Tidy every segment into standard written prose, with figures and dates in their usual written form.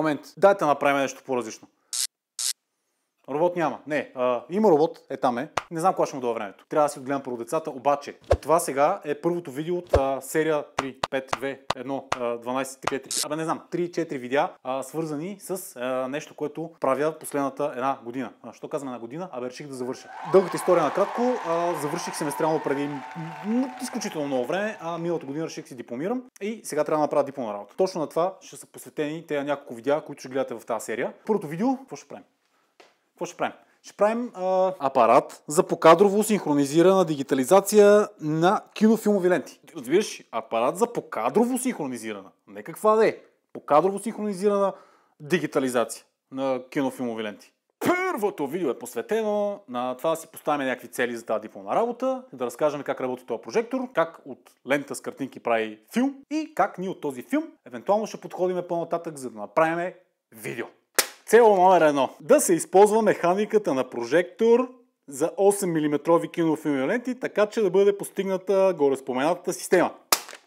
Момент, дайте да направим нещо по-различно. Робот няма. Не, има робот, там е. Не знам кога ще му дойде времето. Трябва да си отгледам първо децата, обаче това сега е първото видео от серия 3, 5, 2, 1, 12, 4. Абе не знам, 3-4 видеа, свързани с нещо, което правя последната една година. Що казвам една година? Абе реших да завърша. Дългата история накратко, завърших семестриално преди изключително много време, миналата година реших си дипломирам и сега трябва да направя дипломна работа. Точно на това ще са посветени тези няколко видеа, които ще гледате в тази серия. Първото видео, какво ще правим? Ще правим апарат за покадрово синхронизирана дигитализация на кинофилмови ленти. Разбираш, апарат за покадрово синхронизирана. Не каква да е. Покадрово синхронизирана дигитализация на кинофилмови ленти. Първото видео е посветено на това да си поставим някакви цели за тази дипломна работа, да разкажем как работи този прожектор, как от лента с картинки прави филм и как ние от този филм евентуално ще подходим по-нататък, за да направим видео. Цел номер 1. Да се използва механиката на прожектор за 8 мм кинофилмови ленти, така че да бъде постигната горе споменатата система.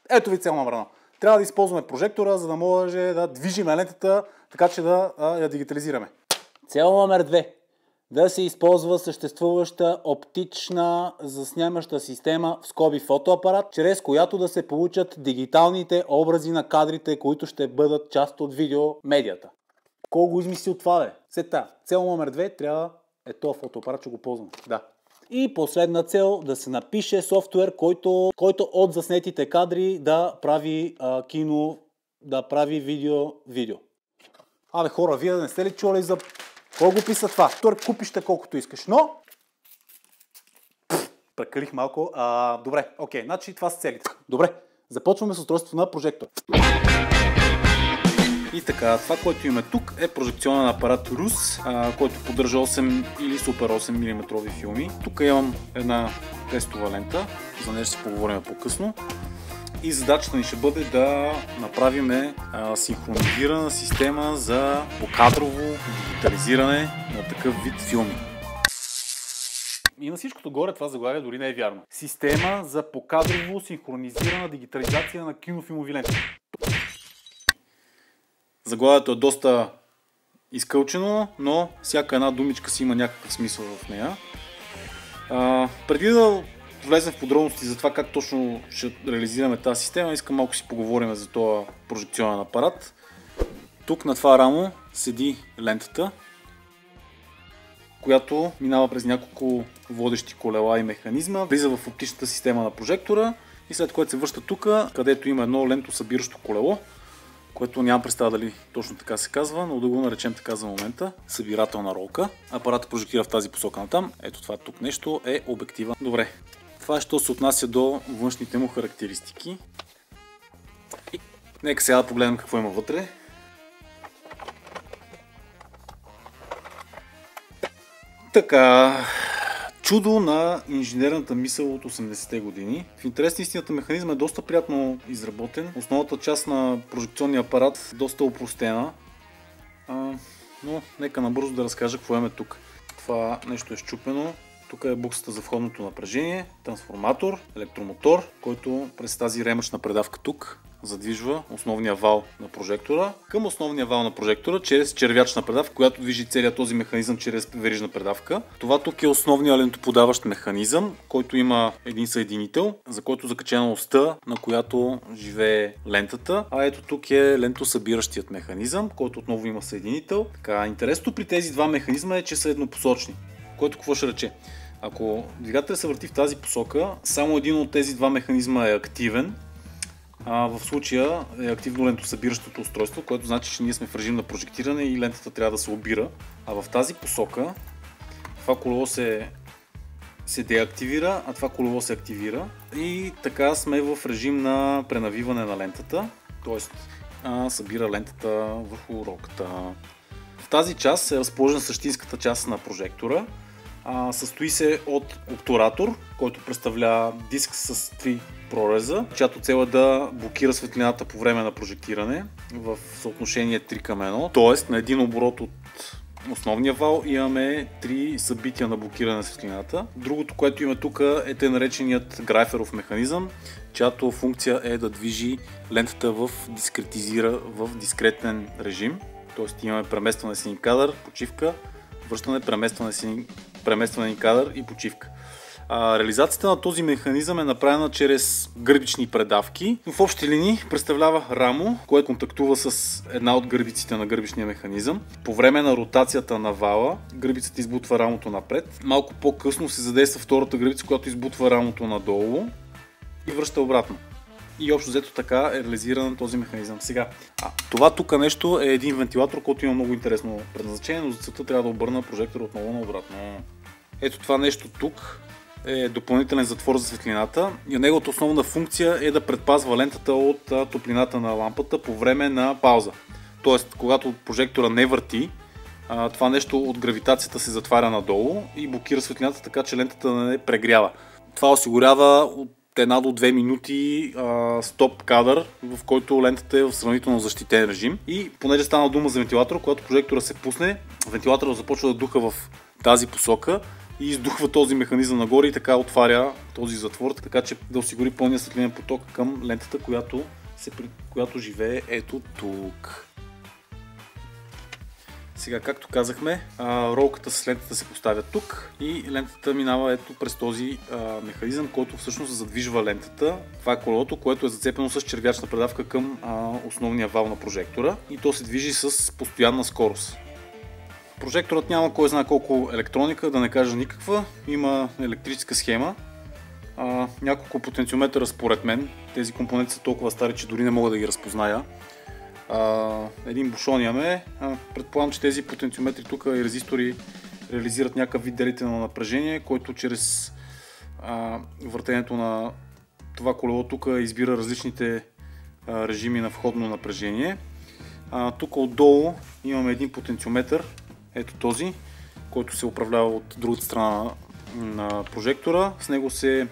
Ето ви цел номер 1. Трябва да използваме прожектора, за да може да движим лентата, така че да я дигитализираме. Цел номер 2. Да се използва съществуваща оптична заснемаща система, в скоби фотоапарат, чрез която да се получат дигиталните образи на кадрите, които ще бъдат част от видеомедията. Кой го измислил това, бе? Цел номер 2 трябва този фотоапарат, че го ползвам. Да. И последна цел, да се напише софтуер, който от заснетите кадри да прави кино, да прави видео. Абе хора, вие да не сте ли чули за... Кой го писа това? Купиш колкото искаш, но... Прекалих малко. Добре, окей, значи това са целите. Добре, започваме с устройството на прожектор. И така, това, което имаме тук е прожекционен апарат RUS, който поддържа 8 или супер 8 мм филми. Тук имам една тестова лента, за нея ще си поговорим по-късно. И задачата ни ще бъде да направим синхронизирана система за покадрово дигитализиране на такъв вид филми. И на всичкото горе това заглавие дори не е вярно. Система за покадрово синхронизирана дигитализация на кинофилмови ленти. Заглавието е доста изкълчено, но всяка една думичка си има някакъв смисъл в нея. Преди да влезем в подробности за това как точно ще реализираме тази система, искам малко си поговорим за този прожекционен апарат. Тук на това рамо седи лентата, която минава през няколко водещи колела и механизма, влиза в оптичната система на прожектора и след което се връща тук, където има едно лентосъбиращо колело, което нямам представа дали точно така се казва, но да го наречем така за момента. Събирателна ролка. Апаратът прожектира в тази посока на там. Ето това тук нещо е обектива. Добре, това е що се отнася до външните му характеристики. И нека сега да погледнем какво има вътре. Така, чудо на инженерната мисъл от 80-те години. В интерес на истината механизма е доста приятно изработен. Основната част на прожекционния апарат е доста опростена. Но нека набързо да разкажа какво имаме тук. Това нещо е счупено. Тук е буксата за входното напрежение, трансформатор, електромотор, който през тази ремъчна предавка тук задвижва основния вал на прожектора към основния вал на прожектора чрез червячна предавка, която движи целият този механизъм чрез верижна предавка. Това тук е основният лентоподаващ механизъм, който има един съединител, за който закачена оста, на която живее лентата. А ето тук е лентосъбиращият механизъм, който отново има съединител. Така, интересното при тези два механизма е, че са еднопосочни. Което какво ще рече? Ако двигателят се върти в тази посока, само един от тези два механизма е активен. В случая е активно лентосъбиращото устройство, което значи, че ние сме в режим на прожектиране и лентата трябва да се обира. А в тази посока това колело се деактивира, а това колело се активира. И така сме в режим на пренавиване на лентата, т.е. събира лентата върху ролката. В тази част е разположена същинската част на прожектора. Състои се от обтуратор, който представлява диск с 3 прореза, чиято цел е да блокира светлината по време на прожектиране в съотношение 3 към 1. Тоест на един оборот от основния вал имаме 3 събития на блокиране на светлината. Другото, което има тук е тъй нареченият Грайферов механизъм, чиято функция е да движи лентата в дискретен режим. Тоест имаме преместване с един кадър, почивка, връщане, преместване един кадър и почивка. Реализацията на този механизъм е направена чрез гърбични предавки. В общи линии представлява рамо, което контактува с една от гърбиците на гърбичния механизъм. По време на ротацията на вала, гърбицата избутва рамото напред. Малко по-късно се задейства втората гърбица, която избутва рамото надолу и връща обратно. И общо взето така е реализиран този механизъм. Сега, това тук нещо е един вентилатор, който има много интересно предназначение, но за целта трябва да обърна прожектора отново наобратно. Ето това нещо тук е допълнителен затвор за светлината и неговата основна функция е да предпазва лентата от топлината на лампата по време на пауза. Тоест, когато прожектора не върти, това нещо от гравитацията се затваря надолу и блокира светлината, така че лентата не прегрява. Това осигурява от 1 до 2 минути стоп кадър, в който лентата е в сравнително защитен режим. И понеже стана дума за вентилатор, когато прожектора се пусне, вентилаторът започва да духа в тази посока и издухва този механизъм нагоре и така отваря този затвор, така че да осигури пълния светлинен поток към лентата, която живее ето тук. Сега, както казахме, ролката с лентата се поставя тук и лентата минава ето през този механизъм, който всъщност задвижва лентата. Това е колелото, което е зацепено с червячна предавка към основния вал на прожектора и то се движи с постоянна скорост. Прожекторът няма кой знае колко електроника, да не кажа никаква. Има електрическа схема, няколко потенциометъра според мен. Тези компоненти са толкова стари, че дори не мога да ги разпозная. Един бушон имаме. Предполагам, че тези потенциометри тук и резистори реализират някакъв вид делител на напрежение, който чрез въртенето на това колело тук избира различните режими на входно напрежение. Тук отдолу имаме един потенциометър, ето този, който се управлява от другата страна на прожектора. С него се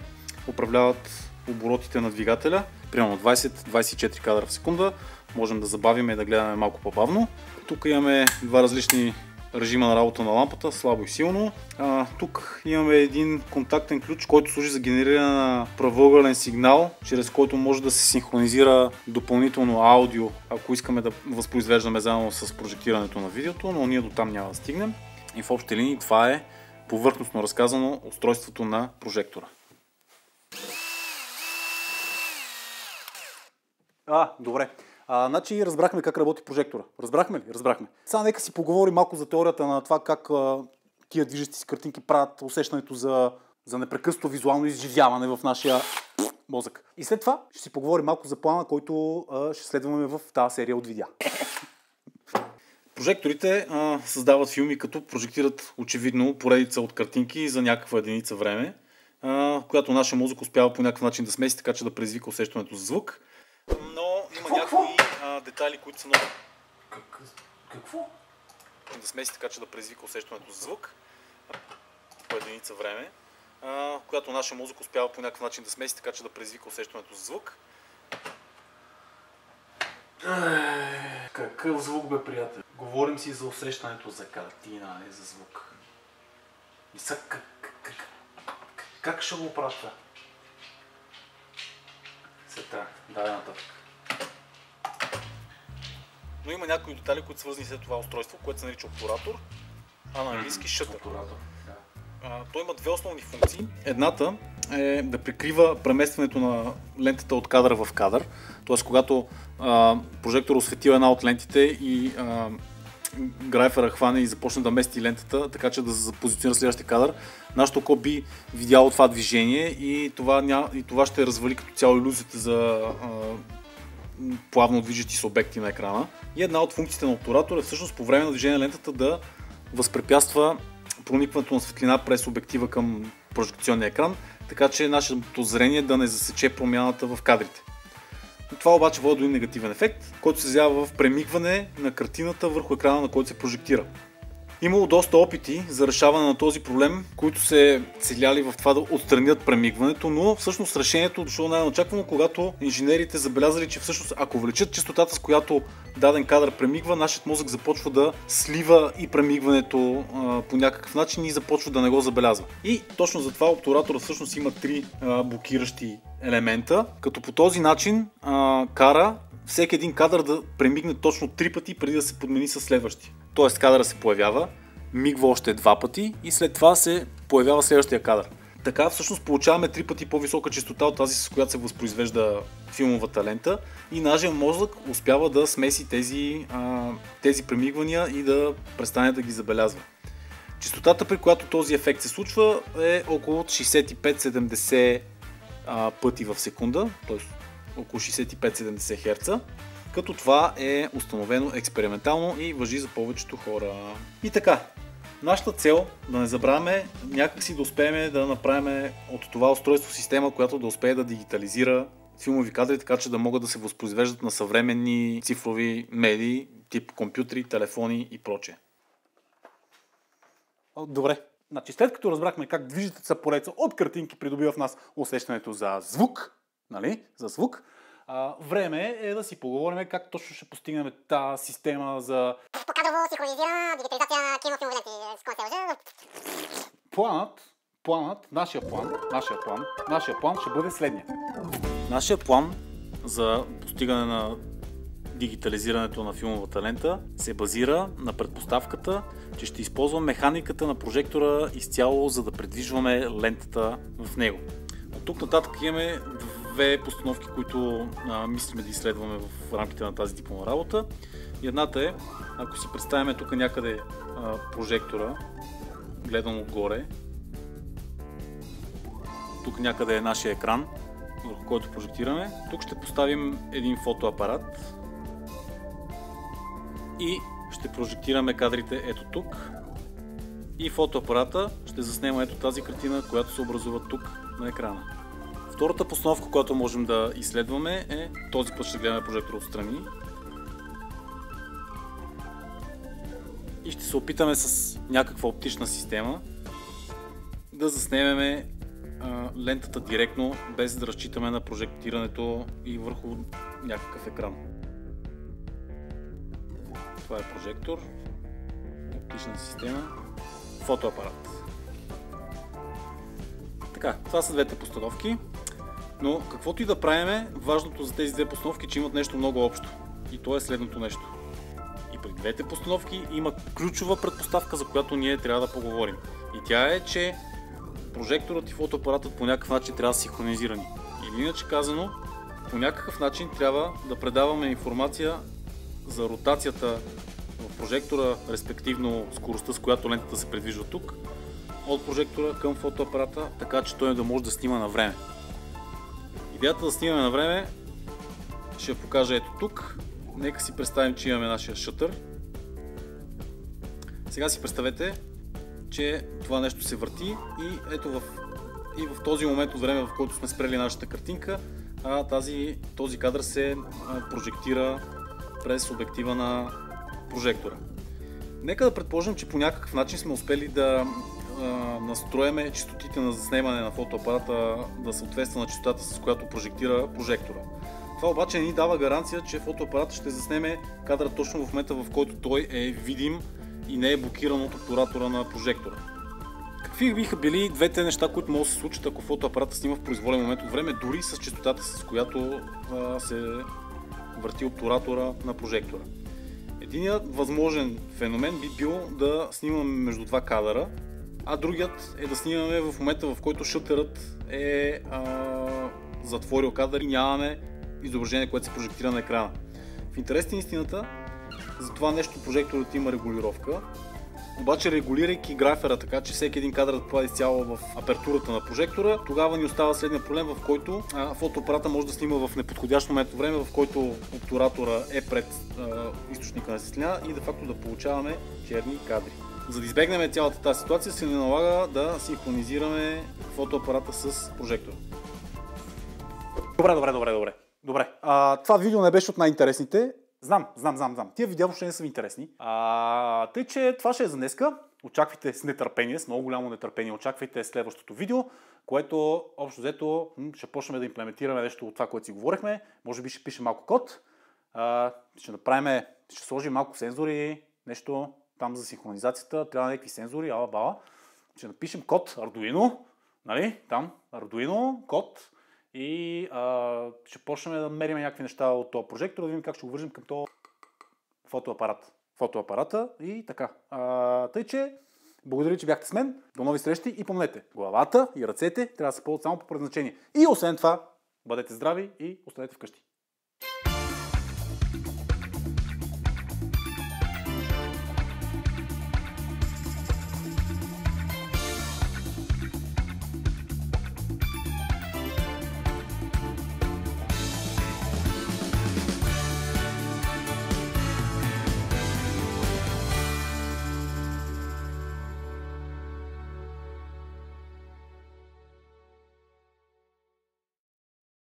управляват оборотите на двигателя, примерно 20-24 кадра в секунда. Можем да забавим и да гледаме малко по-бавно. Тук имаме два различни режима на работа на лампата, слабо и силно. Тук имаме един контактен ключ, който служи за генериране на правоъгълен сигнал, чрез който може да се синхронизира допълнително аудио, ако искаме да възпроизвеждаме заедно с прожектирането на видеото, но ние до там няма да стигнем. И в общи линии това е повърхностно разказано устройството на прожектора. Добре. Значи разбрахме как работи прожектора. Разбрахме ли? Разбрахме. Сега нека си поговорим малко за теорията на това как тия движещи си картинки правят усещането за непрекъснато визуално изживяване в нашия мозък. И след това ще си поговорим малко за плана, който ще следваме в тази серия от видеа. Прожекторите създават филми, като прожектират очевидно поредица от картинки за някаква единица време, която нашия мозък успява по някакъв начин да смеси, така че да предизвика усещането за звук. Но има някои детайли, които са много... Какво? Да смеси, така че да предизвика усещането за звук по единица време, която нашия мозък успява по някакъв начин да смеси, така че да предизвика усещането за звук. Какъв звук, бе, приятел? Говорим си за усещането за картина, а не за звук. И сега как ще го правя това? Сета, дай нататък. Но има някои детайли, които са свързани с това устройство, което се нарича обтуратор, а на английски шътър. Той има две основни функции. Едната е да прикрива преместването на лентата от кадър в кадър. Т.е. когато прожектор осветил една от лентите и грайфера хване и започне да мести лентата, така че да позиционира следващия кадър, нашето око би видяло това движение и това ще развали като цяло илюзията за плавно движещи се обекти на екрана. И една от функциите на обтуратора е всъщност по време на движение на лентата да възпрепятства проникването на светлина през обектива към прожекционния екран, така че нашето зрение да не засече промяната в кадрите. Това обаче води до един негативен ефект, който се изявява в премигване на картината върху екрана, на който се прожектира. Имало доста опити за решаване на този проблем, които се целяли в това да отстранят премигването, но всъщност решението дошло най-неочаквано, когато инженерите забелязали, че всъщност ако увеличат честотата, с която даден кадър премигва, нашият мозък започва да слива и премигването по някакъв начин и започва да не го забелязва. И точно затова обтураторът всъщност има три блокиращи елемента, като по този начин кара всеки един кадър да премигне точно 3 пъти преди да се подмени с следващия. Тоест кадъра се появява, мигва още 2 пъти и след това се появява следващия кадър. Така всъщност получаваме 3 пъти по-висока честота от тази, с която се възпроизвежда филмовата лента и нашия мозък успява да смеси тези премигвания и да престане да ги забелязва. Честотата, при която този ефект се случва, е около 65-70 пъти в секунда, т.е. около 65-70 Hz, като това е установено експериментално и важи за повечето хора. И така, нашата цел, да не забравяме, някакси да успеем да направим от това устройство система, която да успее да дигитализира филмови кадри, така че да могат да се възпроизвеждат на съвременни цифрови медии, тип компютри, телефони и прочее. Добре. Значи, след като разбрахме как движещата се поредица от картинки придобива в нас усещането за звук, нали? За звук, време е да си поговорим как точно ще постигнем тази система за покадрово синхронизирана дигитализация на кинофилмови ленти. Планът, нашия план ще бъде следния. Нашия план за постигане на дигитализирането на филмовата лента се базира на предпоставката, че ще използвам механиката на прожектора изцяло, за да предвижваме лентата в него. От тук нататък имаме две постановки, които мислиме да изследваме в рамките на тази дипломна работа. И едната е, ако си представим тук някъде прожектора, гледам отгоре, тук някъде е нашия екран, върху който прожектираме. Тук ще поставим един фотоапарат и ще прожектираме кадрите ето тук. И фотоапарата ще заснема ето тази картина, която се образува тук на екрана. Втората постановка, която можем да изследваме е, този път ще гледаме прожектора отстрани. И ще се опитаме с някаква оптична система да заснемеме лентата директно, без да разчитаме на прожектирането и върху някакъв екран. Това е прожектор, оптична система, фотоапарат. Така, това са двете постановки, но каквото и да правиме, важното за тези две постановки е, че имат нещо много общо. И то е следното нещо. И при двете постановки има ключова предпоставка, за която ние трябва да поговорим. И тя е, че прожекторът и фотоапаратът по някакъв начин трябва да са синхронизирани. Или иначе казано, по някакъв начин трябва да предаваме информация за ротацията в прожектора, респективно скоростта, с която лентата се придвижва тук, от прожектора към фотоапарата, така че той да може да снима на време. Идеята да снимаме на време ще я покажа ето тук. Нека си представим, че имаме нашия шътър. Сега си представете, че това нещо се върти и ето в този момент от време, в който сме спрели нашата картинка, този кадър се прожектира през обектива на прожектора. Нека да предположим, че по някакъв начин сме успели да настроиме честотите на заснемане на фотоапарата да съответства на честотата, с която прожектира прожектора. Това обаче не ни дава гаранция, че фотоапаратът ще заснеме кадъра точно в момента, в който той е видим и не е блокиран от обтуратора на прожектора. Какви биха били двете неща, които могат да се случат, ако фотоапаратът снима в произволен момент от време, дори с честотата, с която се върти обтуратора на прожектора? Единият възможен феномен би бил да снимаме между два кадъра, а другият е да снимаме в момента, в който шътерът е затворил кадър и нямаме изображение, което се прожектира на екрана. В интерес на истината, за това нещо прожекторът има регулировка, обаче регулирайки графера така, че всеки един кадър да попада изцяло в апертурата на прожектора, тогава ни остава следния проблем, в който фотоапарата може да снима в неподходящ момент време, в който обтуратора е пред източника на светлина и де факто да получаваме черни кадри. За да избегнем цялата тази ситуация, се ни налага да синхронизираме фотоапарата с прожектора. Добре. Това видео не беше от най-интересните. Знам. Тия видеа въобще не са интересни. Тъй, че това ще е за днеска. Очаквайте с нетърпение, с много голямо нетърпение, очаквайте следващото видео, което общо взето ще почнем да имплементираме нещо от това, което си говорихме. Може би ще пише малко код. Ще сложим малко сензори, нещо там за синхронизацията, трябва някакви сензори, ала-бала. Ще напишем код Arduino, нали? Там Arduino, код и ще почнем да мерим някакви неща от този прожектор, да видим как ще го вържим към този фотоапарата и така. Тъй, че благодаря, че бяхте с мен. До нови срещи и помнете, главата и ръцете трябва да се ползват само по предназначение. И освен това, бъдете здрави и останете вкъщи.